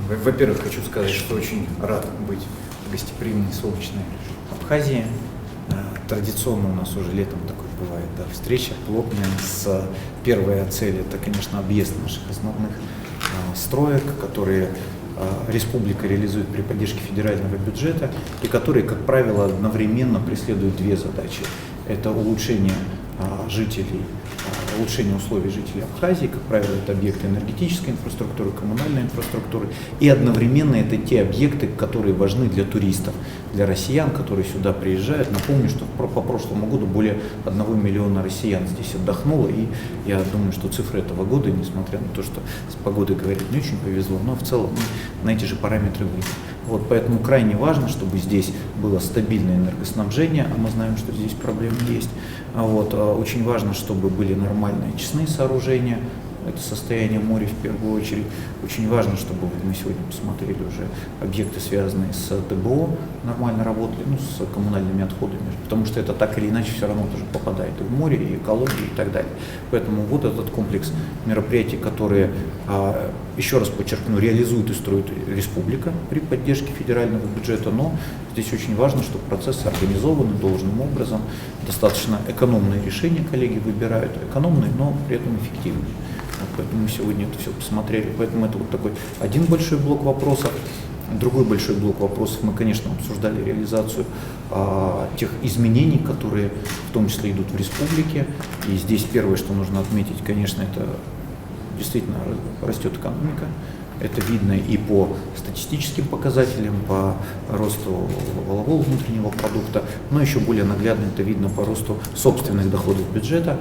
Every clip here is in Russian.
Во-первых, хочу сказать, что очень рад быть в гостеприимной солнечной Абхазии. Традиционно у нас уже летом такой бывает, да, встреча плотная. Первая цель — это, конечно, объезд наших основных строек, которые республика реализует при поддержке федерального бюджета и которые, как правило, одновременно преследуют две задачи. Это улучшение улучшение условий жителей Абхазии, как правило, это объекты энергетической инфраструктуры, коммунальной инфраструктуры, и одновременно это те объекты, которые важны для туристов, для россиян, которые сюда приезжают. Напомню, что по прошлому году более 1 миллиона россиян здесь отдохнуло, и я думаю, что цифры этого года, несмотря на то, что с погодой, говорить, не очень повезло, но в целом на эти же параметры выйдем. Вот, поэтому крайне важно, чтобы здесь было стабильное энергоснабжение, а мы знаем, что здесь проблемы есть. Вот, очень важно, чтобы были нормальные очистные сооружения, это состояние моря в первую очередь. Очень важно, чтобы мы сегодня посмотрели уже объекты, связанные с ТБО, нормально работали, с коммунальными отходами, потому что это так или иначе все равно тоже попадает и в море, и экологию, и так далее. Поэтому вот этот комплекс мероприятий, которые, еще раз подчеркну, реализует и строит республика при поддержке федерального бюджета, но здесь очень важно, чтобы процессы организованы должным образом, достаточно экономные решения коллеги выбирают, экономные, но при этом эффективные. Поэтому мы сегодня это все посмотрели. Поэтому это вот такой один большой блок вопросов. Другой большой блок вопросов, мы, конечно, обсуждали реализацию тех изменений, которые в том числе идут в республике. И здесь первое, что нужно отметить, конечно, это действительно растет экономика. Это видно и по статистическим показателям, по росту валового внутреннего продукта, но еще более наглядно это видно по росту собственных доходов бюджета.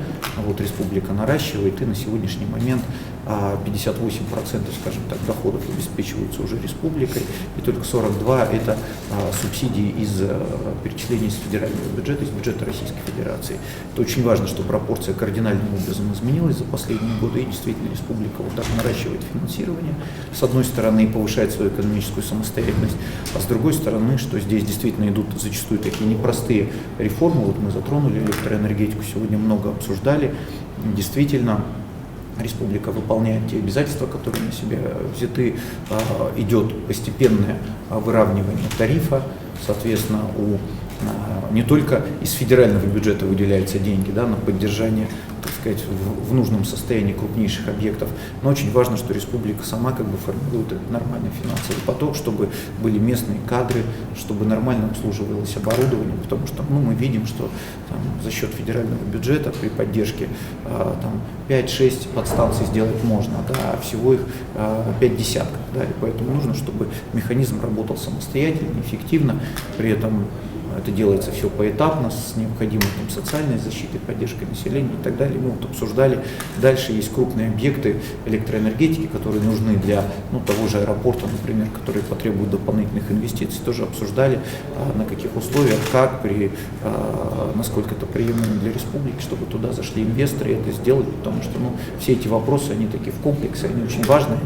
Вот республика наращивает, и на сегодняшний момент 58%, скажем так, доходов обеспечиваются уже республикой, и только 42% это субсидии из перечислений из федерального бюджета, из бюджета Российской Федерации. Это очень важно, что пропорция кардинальным образом изменилась за последние годы, и действительно республика вот так наращивает финансирование. С одной стороны, повышает свою экономическую самостоятельность, а с другой стороны, что здесь действительно идут зачастую такие непростые реформы. Вот мы затронули электроэнергетику, сегодня много обсуждали. Действительно, республика выполняет те обязательства, которые на себя взяты. Идет постепенное выравнивание тарифа, соответственно, не только из федерального бюджета выделяются деньги, да, на поддержание, так сказать, в нужном состоянии крупнейших объектов, но очень важно, что республика сама формирует этот нормальный финансовый поток, чтобы были местные кадры, чтобы нормально обслуживалось оборудование, потому что мы видим, что за счет федерального бюджета при поддержке 5-6 подстанций сделать можно, да, а всего их 5 десятков, да, и поэтому нужно, чтобы механизм работал самостоятельно, эффективно, при этом это делается все поэтапно, с необходимой социальной защитой, поддержкой населения и так далее. Мы вот обсуждали. Дальше есть крупные объекты электроэнергетики, которые нужны для того же аэропорта, например, которые потребуют дополнительных инвестиций. Тоже обсуждали, на каких условиях, насколько это приемлемо для республики, чтобы туда зашли инвесторы и это сделали, потому что все эти вопросы, они такие в комплексе, они очень важны,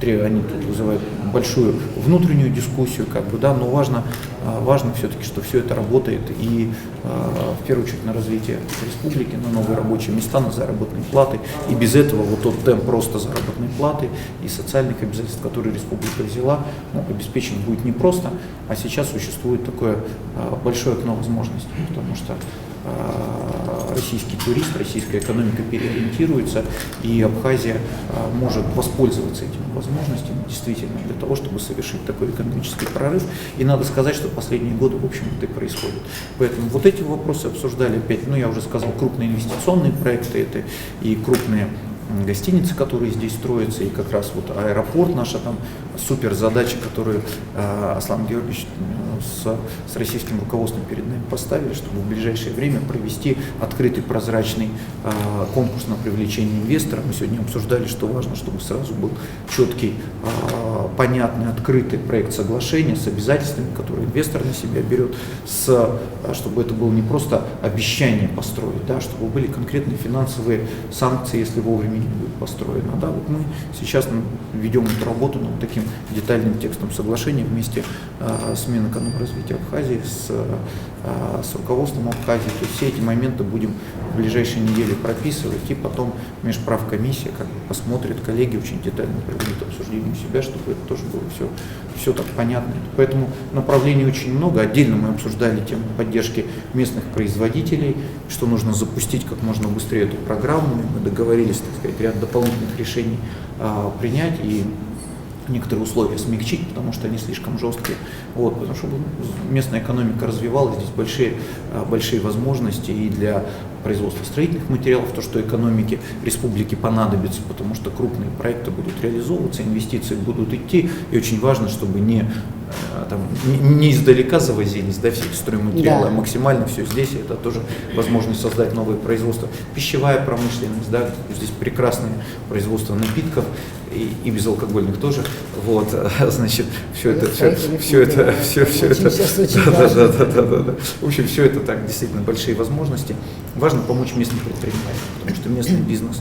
они тут вызывают большую внутреннюю дискуссию, но важно все-таки, что все это работает и в первую очередь на развитие республики, на новые рабочие места, на заработные платы. И без этого вот тот темп роста заработной платы и социальных обязательств, которые республика взяла, обеспечен будет непросто, а сейчас существует такое большое окно возможностей, потому что российский турист, российская экономика переориентируется, и Абхазия может воспользоваться этими возможностями действительно для того, чтобы совершить такой экономический прорыв. И надо сказать, что последние годы, в общем, это и происходит. Поэтому вот эти вопросы обсуждали опять, я уже сказал, крупные инвестиционные проекты, это и крупные гостиницы, которые здесь строятся, и как раз вот аэропорт, наша супер задача, которую Аслан Георгиевич с российским руководством перед нами поставили, чтобы в ближайшее время провести открытый прозрачный конкурс на привлечение инвестора. Мы сегодня обсуждали, что важно, чтобы сразу был четкий, понятный, открытый проект соглашения с обязательствами, которые инвестор на себя берет, чтобы это было не просто обещание построить, да, чтобы были конкретные финансовые санкции, если вовремя не будет построено. Да, вот мы сейчас ведем эту работу над таким детальным текстом соглашения вместе с Минэкономразвития Абхазии, с руководством Абхазии. То есть все эти моменты будем в ближайшие недели прописывать, и потом межправкомиссия посмотрит, коллеги очень детально проведут обсуждение у себя, чтобы тоже было все так понятно. Поэтому направлений очень много. Отдельно мы обсуждали тему поддержки местных производителей, что нужно запустить как можно быстрее эту программу. Мы договорились, так сказать, ряд дополнительных решений принять и некоторые условия смягчить, потому что они слишком жесткие. Вот, потому что местная экономика развивалась, здесь большие возможности и для производства строительных материалов, то, что экономике республики понадобится, потому что крупные проекты будут реализовываться, инвестиции будут идти, и очень важно, чтобы не издалека завозились, да, все эти стройматериалы, а максимально все здесь, это тоже возможность создать новые производства. Пищевая промышленность, да, здесь прекрасное производство напитков и безалкогольных тоже, вот, значит, все это, в общем, все это так, действительно большие возможности. Важно помочь местным предпринимателям, потому что местный бизнес,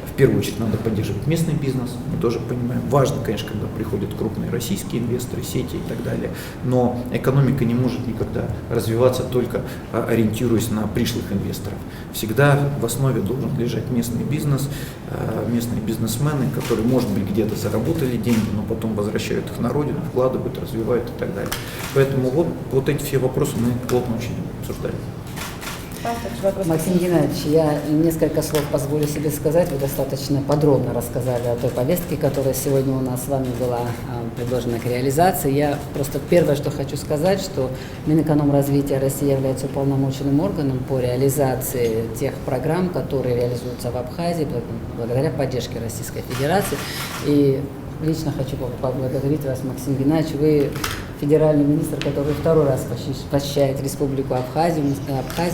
в первую очередь, надо поддерживать местный бизнес, мы тоже понимаем. Важно, конечно, когда приходят крупные российские инвесторы, сети и так далее, но экономика не может никогда развиваться только ориентируясь на пришлых инвесторов. Всегда в основе должен лежать местный бизнес, местные бизнесмены, которые, может быть, где-то заработали деньги, но потом возвращают их на родину, вкладывают, развивают и так далее. Поэтому вот эти все вопросы мы плотно очень обсуждали. Максим Геннадьевич, я несколько слов позволю себе сказать. Вы достаточно подробно рассказали о той повестке, которая сегодня у нас с вами была предложена к реализации. Я просто первое, что хочу сказать, что Минэкономразвития России является уполномоченным органом по реализации тех программ, которые реализуются в Абхазии благодаря поддержке Российской Федерации. И лично хочу поблагодарить вас, Максим Геннадьевич. Вы федеральный министр, который второй раз посещает Республику Абхазия.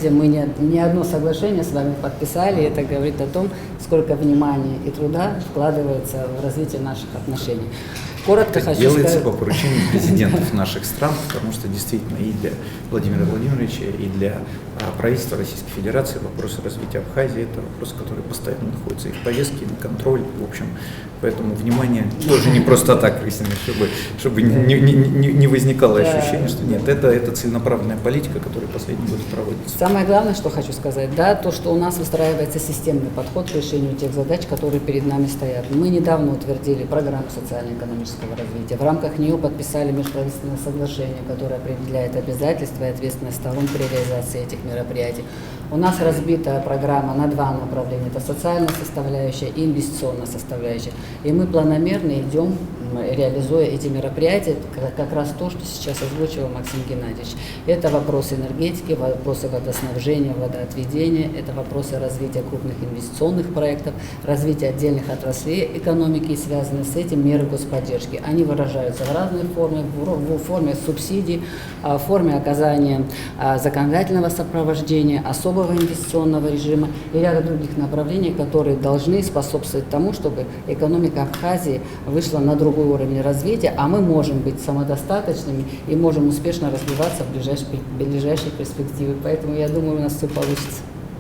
Мы не одно соглашение с вами подписали, и это говорит о том, сколько внимания и труда вкладывается в развитие наших отношений. Коротко это хочу делается сказать... по поручению президентов наших стран, потому что действительно и для Владимира Владимировича, и для правительства Российской Федерации вопросы развития Абхазии – это вопрос, который постоянно находится и в повестке, и на контроле, в общем. Поэтому внимание тоже не просто так, чтобы не возникало ощущение, что нет, это целенаправленная политика, которая последние годы проводится. Самое главное, что хочу сказать, да, то, что у нас выстраивается системный подход к решению тех задач, которые перед нами стоят. Мы недавно утвердили программу социально-экономического развития. В рамках нее подписали межправительственное соглашение, которое определяет обязательства и ответственность сторон при реализации этих мероприятий. У нас разбита программа на два направления. Это социальная составляющая и инвестиционная составляющая. И мы планомерно идем, реализуя эти мероприятия, как раз то, что сейчас озвучивал Максим Геннадьевич. Это вопросы энергетики, вопросы водоснабжения, водоотведения, это вопросы развития крупных инвестиционных проектов, развития отдельных отраслей экономики и связанные с этим меры господдержки. Они выражаются в разной форме, в форме субсидий, в форме оказания законодательного сопровождения, особого инвестиционного режима и ряда других направлений, которые должны способствовать тому, чтобы экономика Абхазии вышла на другой уровень развития, а мы можем быть самодостаточными и можем успешно развиваться в ближайшей перспективе. Поэтому я думаю, у нас все получится.